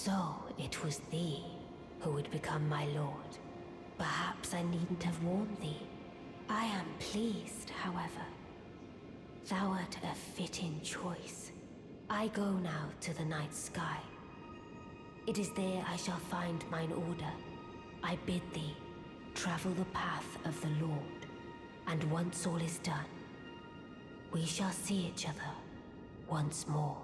So it was thee who would become my lord. Perhaps I needn't have warned thee. I am pleased, however. Thou art a fitting choice. I go now to the night sky. It is there I shall find mine order. I bid thee travel the path of the Lord, and once all is done, we shall see each other once more.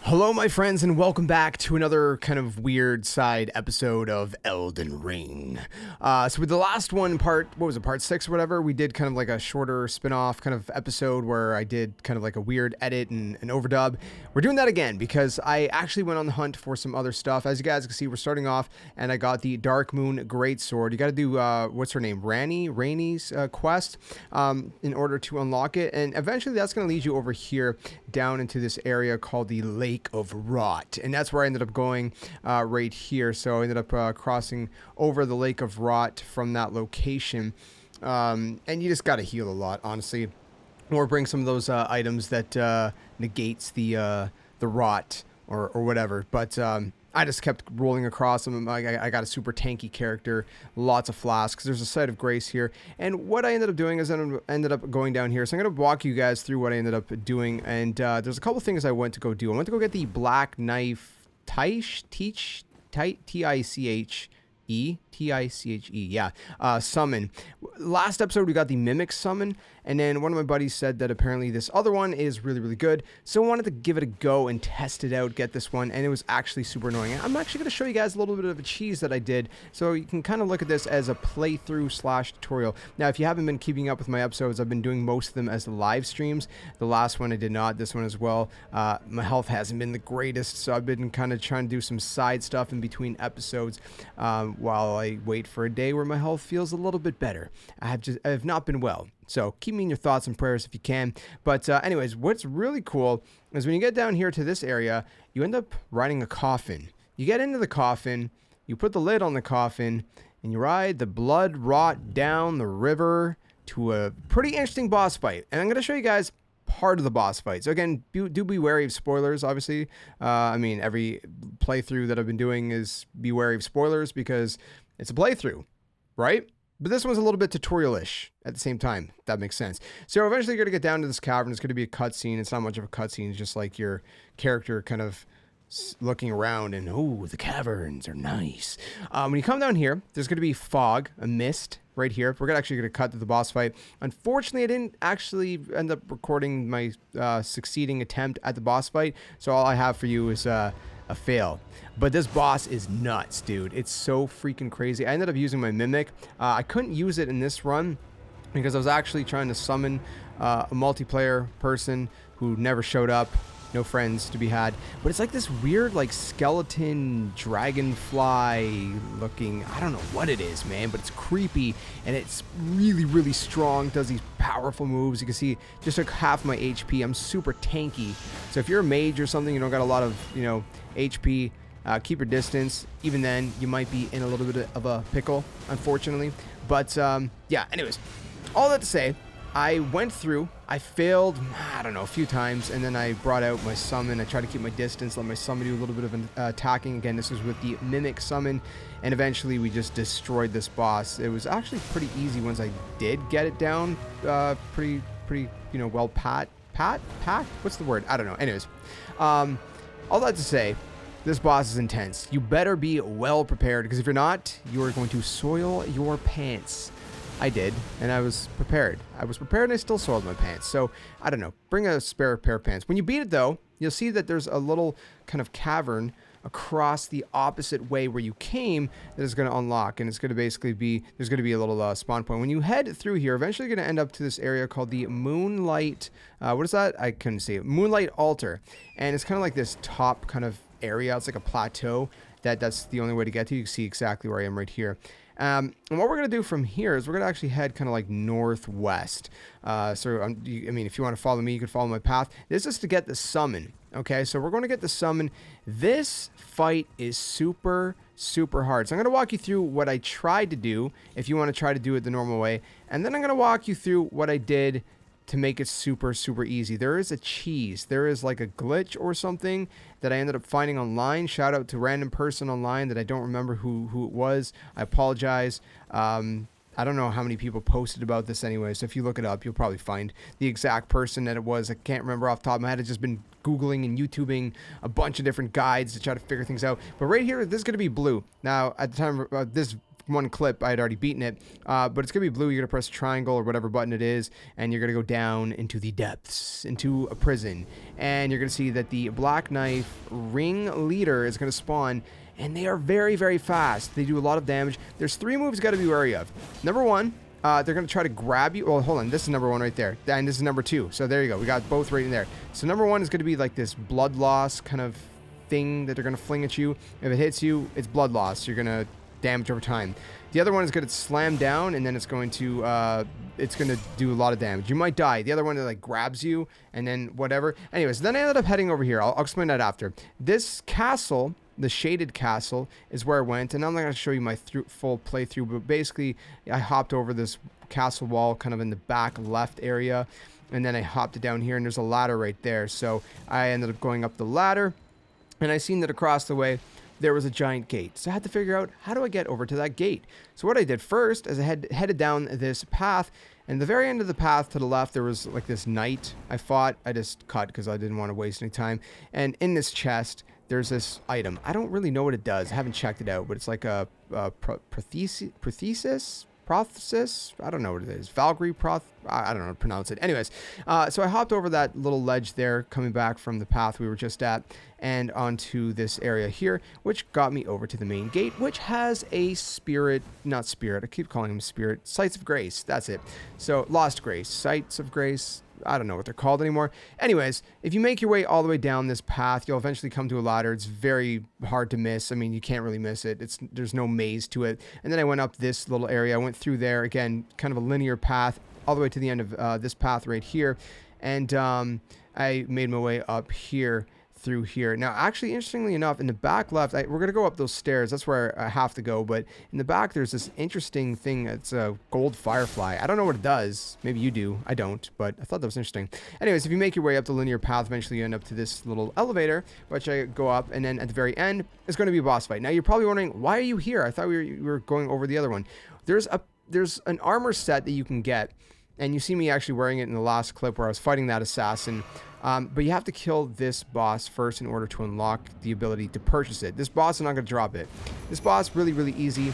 Hello, my friends, and welcome back to another kind of weird side episode of Elden Ring. So with the last one, part 6 or whatever, we did kind of like a shorter spin-off kind of episode where I did kind of like a weird edit and an overdub. We're doing that again because I actually went on the hunt for some other stuff. As you guys can see, we're starting off, and I got the Dark Moon Greatsword. You got to do, what's her name? Rainey's quest in order to unlock it, and eventually that's going to lead you over here down into this area called the Lake of Rot, and that's where I ended up going right here. So I ended up crossing over the Lake of Rot from that location, and you just got to heal a lot, honestly, or bring some of those items that negates the rot or whatever. But I just kept rolling across them. I got a super tanky character, lots of flasks. There's a site of grace here. And what I ended up doing is I ended up going down here. So I'm going to walk you guys through what I ended up doing. And there's a couple things I went to go do. I went to go get the Black Knife T-I-C-H-E, yeah, summon. Last episode we got the Mimic summon, and then one of my buddies said that apparently this other one is really good, so I wanted to give it a go and test it out, get this one, and it was actually super annoying. I'm actually going to show you guys a little bit of a cheese that I did, so you can kind of look at this as a playthrough / tutorial. Now, if you haven't been keeping up with my episodes, I've been doing most of them as live streams. The last one I did not, this one as well. My health hasn't been the greatest, so I've been kind of trying to do some side stuff in between episodes while I wait for a day where my health feels a little bit better. I have not been well, so keep me in your thoughts and prayers if you can. But anyways, what's really cool is when you get down here to this area, you end up riding a coffin. You get into the coffin, you put the lid on the coffin, and you ride the blood rot down the river to a pretty interesting boss fight. And I'm going to show you guys part of the boss fight. So again, do be wary of spoilers, obviously. I mean, every playthrough that I've been doing is be wary of spoilers because it's a playthrough, right? But this one's a little bit tutorial-ish at the same time. If that makes sense. So eventually you're going to get down to this cavern. It's going to be a cutscene. It's not much of a cutscene. It's just like your character kind of looking around and, oh, the caverns are nice. When you come down here, there's going to be fog, a mist right here. We're actually going to cut to the boss fight. Unfortunately, I didn't actually end up recording my succeeding attempt at the boss fight. So all I have for you is a fail. But this boss is nuts, dude. It's so freaking crazy. I ended up using my Mimic. I couldn't use it in this run because I was actually trying to summon a multiplayer person who never showed up. No friends to be had. But it's like this weird, like, skeleton dragonfly looking, I don't know what it is, man, but it's creepy and it's really strong. Does these powerful moves. You can see just like half my HP. I'm super tanky. So if you're a mage or something, you don't got a lot of, HP, keep your distance. Even then, you might be in a little bit of a pickle, unfortunately. But yeah, anyways, all that to say, I went through, I failed, I don't know, a few times, and then I brought out my summon. I tried to keep my distance, let my summon do a little bit of attacking. Again, this was with the Mimic summon, and eventually we just destroyed this boss. It was actually pretty easy once I did get it down, pretty, well packed? What's the word? I don't know. Anyways, all that to say, this boss is intense. You better be well prepared, because if you're not, you are going to soil your pants. I did, and I was prepared. And I still soiled my pants. So, I don't know. Bring a spare pair of pants. When you beat it, though, you'll see that there's a little kind of cavern across the opposite way where you came that is going to unlock. And it's going to basically be, there's going to be a little spawn point. When you head through here, eventually you're going to end up to this area called the Moonlight, what is that? I couldn't see it. Moonlight Altar. And it's kind of like this top kind of area. It's like a plateau. That's the only way to get to. You can see exactly where I am right here. And what we're going to do from here is we're going to actually head kind of like northwest. So, I mean, if you want to follow me, you can follow my path. This is to get the summon. Okay, so we're going to get the summon. This fight is super hard. So I'm going to walk you through what I tried to do if you want to try to do it the normal way. And then I'm going to walk you through what I did to make it super, super easy. There is a cheese. There is like a glitch or something that I ended up finding online. Shout out to random person online that I don't remember who it was. I apologize. I don't know how many people posted about this anyway, so if you look it up, you'll probably find the exact person that it was. I can't remember off the top of my head. I've just been Googling and YouTubing a bunch of different guides to try to figure things out. But right here, this is going to be blue. Now, at the time of this one clip, I had already beaten it, but it's going to be blue. You're going to press triangle or whatever button it is, and you're going to go down into the depths, into a prison. And you're going to see that the Black Knife Ring Leader is going to spawn, and they are very, very fast. They do a lot of damage. There's 3 moves you got to be wary of. Number 1, they're going to try to grab you. Well, hold on. This is number 1 right there. And this is number 2. So there you go. We got both right in there. So number 1 is going to be like this blood loss kind of thing that they're going to fling at you. If it hits you, it's blood loss. You're going to damage over time. The other one is going to slam down, and then it's going to do a lot of damage. You might die. The other one that like grabs you, and then whatever. Anyways, then I ended up heading over here. I'll explain that after. This castle, the shaded castle, is where I went, and I'm not going to show you my full playthrough, but basically I hopped over this castle wall kind of in the back left area, and then I hopped it down here, and there's a ladder right there. So I ended up going up the ladder, and I seen that across the way there was a giant gate. So I had to figure out, how do I get over to that gate? So what I did first is I headed down this path, and the very end of the path to the left, there was like this knight I fought. I just cut because I didn't want to waste any time. And in this chest, there's this item. I don't really know what it does. I haven't checked it out, but it's like a prothesis? I don't know what it is. Valkyrie I don't know how to pronounce it. Anyways, so I hopped over that little ledge there, coming back from the path we were just at, and onto this area here, which got me over to the main gate, which has a not spirit, I keep calling them spirit, sights of grace, that's it. So, lost grace, sights of grace, I don't know what they're called anymore. Anyways, if you make your way all the way down this path, you'll eventually come to a ladder. It's very hard to miss. I mean, you can't really miss it. There's no maze to it. And then I went up this little area. I went through there, again, kind of a linear path, all the way to the end of this path right here. And I made my way up here, through here. Now, actually, interestingly enough, in the back left, we're going to go up those stairs. That's where I have to go. But in the back, there's this interesting thing. It's a gold firefly. I don't know what it does. Maybe you do. I don't. But I thought that was interesting. Anyways, if you make your way up the linear path, eventually you end up to this little elevator, which I go up. And then at the very end, it's going to be a boss fight. Now, you're probably wondering, why are you here? I thought we were going over the other one. There's an armor set that you can get. And you see me actually wearing it in the last clip where I was fighting that assassin. But you have to kill this boss first in order to unlock the ability to purchase it. This boss is not going to drop it. This boss, really, really easy.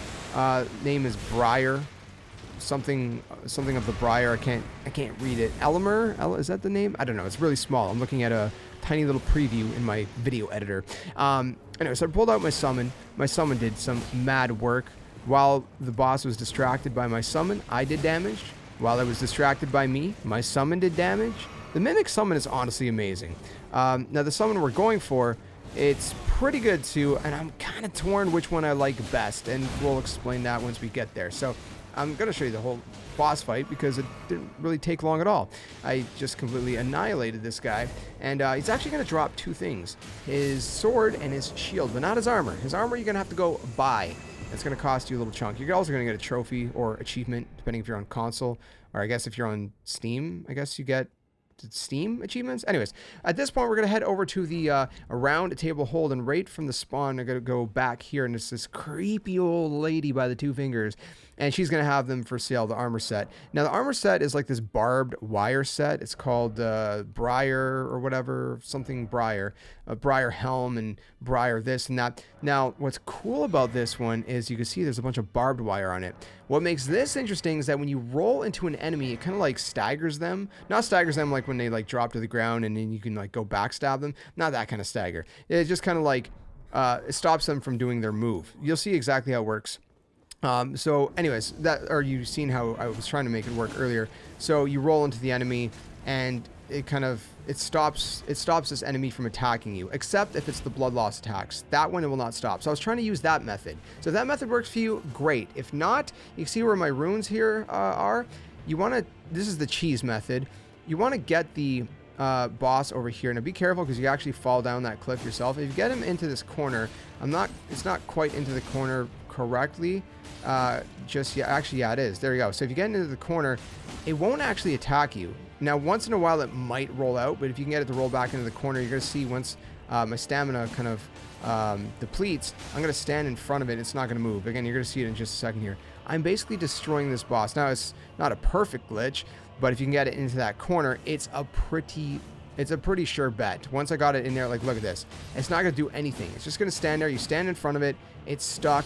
Name is Briar. Something of the Briar. I can't read it. Elmer? Is that the name? I don't know. It's really small. I'm looking at a tiny little preview in my video editor. Anyway, so I pulled out my summon. My summon did some mad work. While the boss was distracted by my summon, I did damage. While I was distracted by me, my summon did damage. The Mimic summon is honestly amazing. Now, the summon we're going for, it's pretty good too, and I'm kind of torn which one I like best, and we'll explain that once we get there. So, I'm going to show you the whole boss fight because it didn't really take long at all. I just completely annihilated this guy, and he's actually going to drop 2 things. His sword and his shield, but not his armor. His armor you're going to have to go buy. It's going to cost you a little chunk. You're also going to get a trophy or achievement, depending if you're on console, or I guess if you're on Steam, I guess you get Steam achievements. Anyways, at this point, we're going to head over to the round table hold, and right from the spawn, I'm going to go back here, and it's this creepy old lady by the 2 fingers, and she's going to have them for sale, the armor set. Now, the armor set is like this barbed wire set. It's called Briar or whatever, something Briar. Briar helm and Briar this and that. Now, what's cool about this one is you can see there's a bunch of barbed wire on it. What makes this interesting is that when you roll into an enemy, it kind of like staggers them. Not staggers them like when they like drop to the ground and then you can like go backstab them. Not that kind of stagger. It just kind of like it stops them from doing their move. You'll see exactly how it works. So anyways, you've seen how I was trying to make it work earlier. So you roll into the enemy and it stops this enemy from attacking you, except if it's the blood loss attacks. That one it will not stop. So I was trying to use that method. So if that method works for you, great. If not, you can see where my runes here are. This is the cheese method. You want to get the boss over here. Now be careful because you actually fall down that cliff yourself. If you get him into this corner, it's not quite into the corner correctly. Actually, yeah, it is. There you go. So if you get into the corner, it won't actually attack you. Now, once in a while, it might roll out, but if you can get it to roll back into the corner, you're going to see once my stamina kind of depletes, I'm going to stand in front of it. It's not going to move. Again, you're going to see it in just a second here. I'm basically destroying this boss. Now, it's not a perfect glitch, but if you can get it into that corner, it's a pretty sure bet. Once I got it in there, like, look at this. It's not going to do anything. It's just going to stand there. You stand in front of it. It's stuck.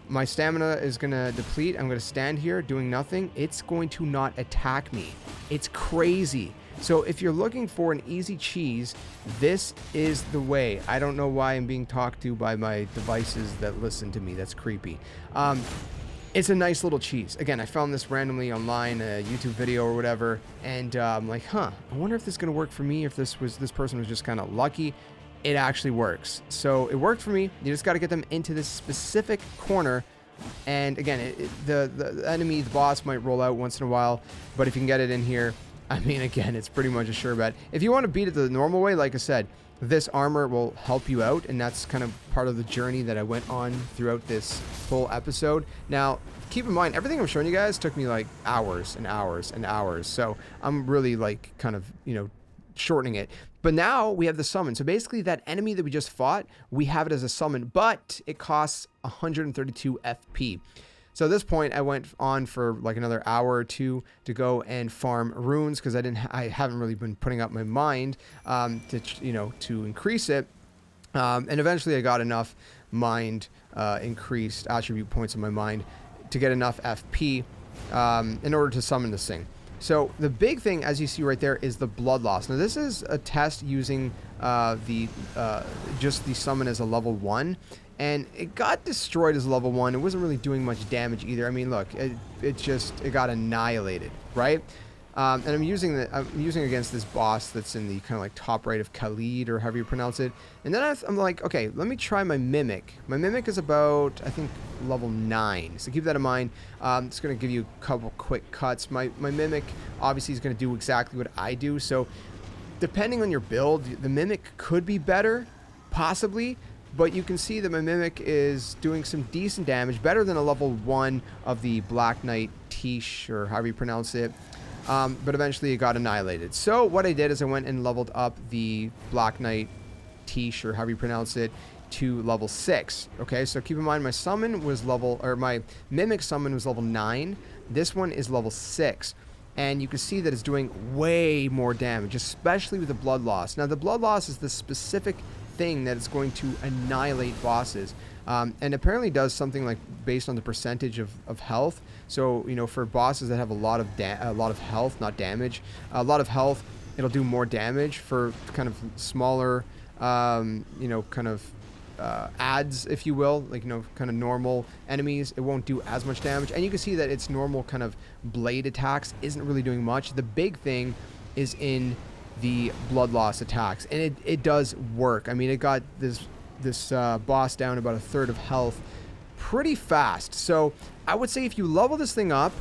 My stamina is going to deplete. I'm going to stand here doing nothing. It's going to not attack me. It's crazy. So if you're looking for an easy cheese, this is the way. I don't know why I'm being talked to by my devices that listen to me. That's creepy. It's a nice little cheese. Again, I found this randomly online, a YouTube video or whatever, and I'm like, I wonder if this is going to work for me, if this person was just kind of lucky. It actually works. So it worked for me. You just got to get them into this specific corner. And again, the enemy, the boss might roll out once in a while, but if you can get it in here, I mean, again, it's pretty much a sure bet. If you want to beat it the normal way, like I said, this armor will help you out, and that's kind of part of the journey that I went on throughout this whole episode. Now, keep in mind, everything I'm showing you guys took me like hours and hours and hours, so I'm really like kind of, shortening it. But now we have the summon. So basically that enemy that we just fought, we have it as a summon, but it costs 132 FP. So at this point, I went on for like another hour or two to go and farm runes because I haven't really been putting up my mind to increase it. And eventually I got enough mind increased attribute points in my mind to get enough FP in order to summon this thing. So the big thing, as you see right there, is the blood loss. Now this is a test using just the summon as a level 1. And it got destroyed as level 1. It wasn't really doing much damage either. I mean, look, it got annihilated, right? And I'm using against this boss that's in the kind of like top right of Khalid, or however you pronounce it. And then I'm like, okay, let me try my Mimic. My Mimic is about, I think, level 9. So keep that in mind. It's going to give you a couple quick cuts. My Mimic obviously is going to do exactly what I do. So depending on your build, the Mimic could be better, possibly. But you can see that my Mimic is doing some decent damage, better than a level 1 of the Black Knight Tish, or however you pronounce it. But eventually it got annihilated. So what I did is I went and leveled up the Black Knight Tish, or however you pronounce it, to level 6. Okay, so keep in mind my my Mimic summon was level 9. This one is level 6. And you can see that it's doing way more damage, especially with the blood loss. Now the blood loss is the specific thing that is going to annihilate bosses, and apparently does something like based on the percentage of health. So for bosses that have a lot of health, not damage, a lot of health, it'll do more damage. For kind of smaller adds, if you will, like kind of normal enemies, it won't do as much damage. And you can see that its normal kind of blade attacks isn't really doing much. The big thing is in the blood loss attacks, and it does work. I mean, it got this boss down about a third of health pretty fast. So I would say if you level this thing up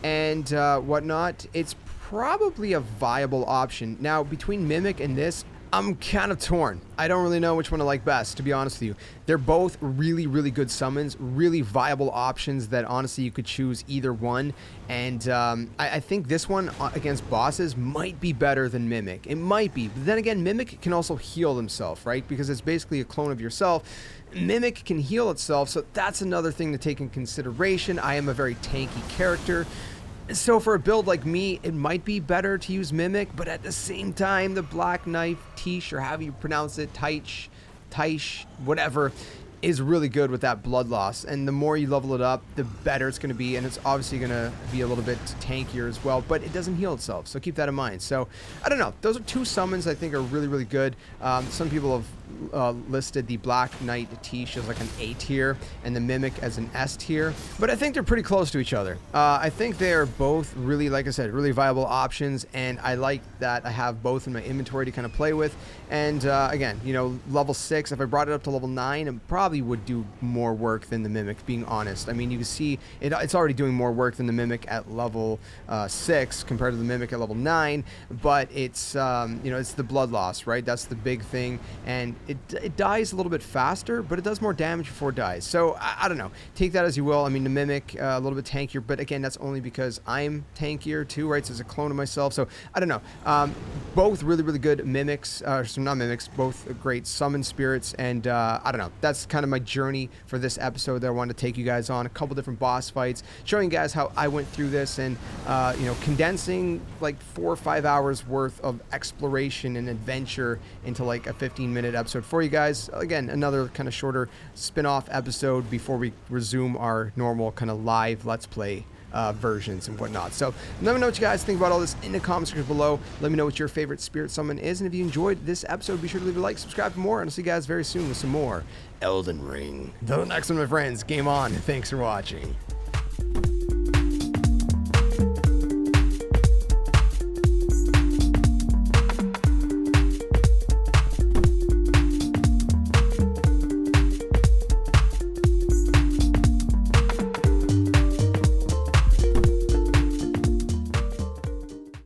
and whatnot, it's probably a viable option. Now between Mimic and this, I'm kind of torn. I don't really know which one I like best, to be honest with you. They're both really, really good summons, really viable options that honestly you could choose either one. And I think this one against bosses might be better than Mimic. It might be. But then again, Mimic can also heal himself, right? Because it's basically a clone of yourself. Mimic can heal itself, so that's another thing to take in consideration. I am a very tanky character. So for a build like me, it might be better to use Mimic, but at the same time, the Black Knife Tish, or however you pronounce it, Tish, whatever, is really good with that blood loss. And the more you level it up, the better it's going to be, and it's obviously going to be a little bit tankier as well, but it doesn't heal itself, so keep that in mind. So I don't know, those are two summons I think are really, really good. Some people have listed the Black Knight Tish as like an A tier and the Mimic as an S tier, but I think they're pretty close to each other. I think they're both really, like I said, really viable options, and I like that I have both in my inventory to kind of play with. And again, level 6, if I brought it up to level 9, I'm probably probably would do more work than the Mimic, being honest. I mean, you can see it's already doing more work than the Mimic at level 6 compared to the Mimic at level 9, but it's, you know, it's the blood loss, right? That's the big thing, and it dies a little bit faster, but it does more damage before it dies. So, I don't know. Take that as you will. I mean, the Mimic, a little bit tankier, but again, that's only because I'm tankier too, right? So it's a clone of myself, so I don't know. Both really, really good Mimics, so not Mimics, both great summon spirits, and I don't know. That's kind of my journey for this episode that I wanted to take you guys on. A couple different boss fights, showing you guys how I went through this, and you know, condensing like 4 or 5 hours worth of exploration and adventure into like a 15-minute episode for you guys. Again, another kind of shorter spin-off episode before we resume our normal kind of live Let's Play versions and whatnot. So let me know what you guys think about all this in the comment section below. Let me know what your favorite spirit summon is, and if you enjoyed this episode, be sure to leave a like, subscribe for more, and I'll see you guys very soon with some more Elden Ring. Until the next one, my friends, game on. Thanks for watching.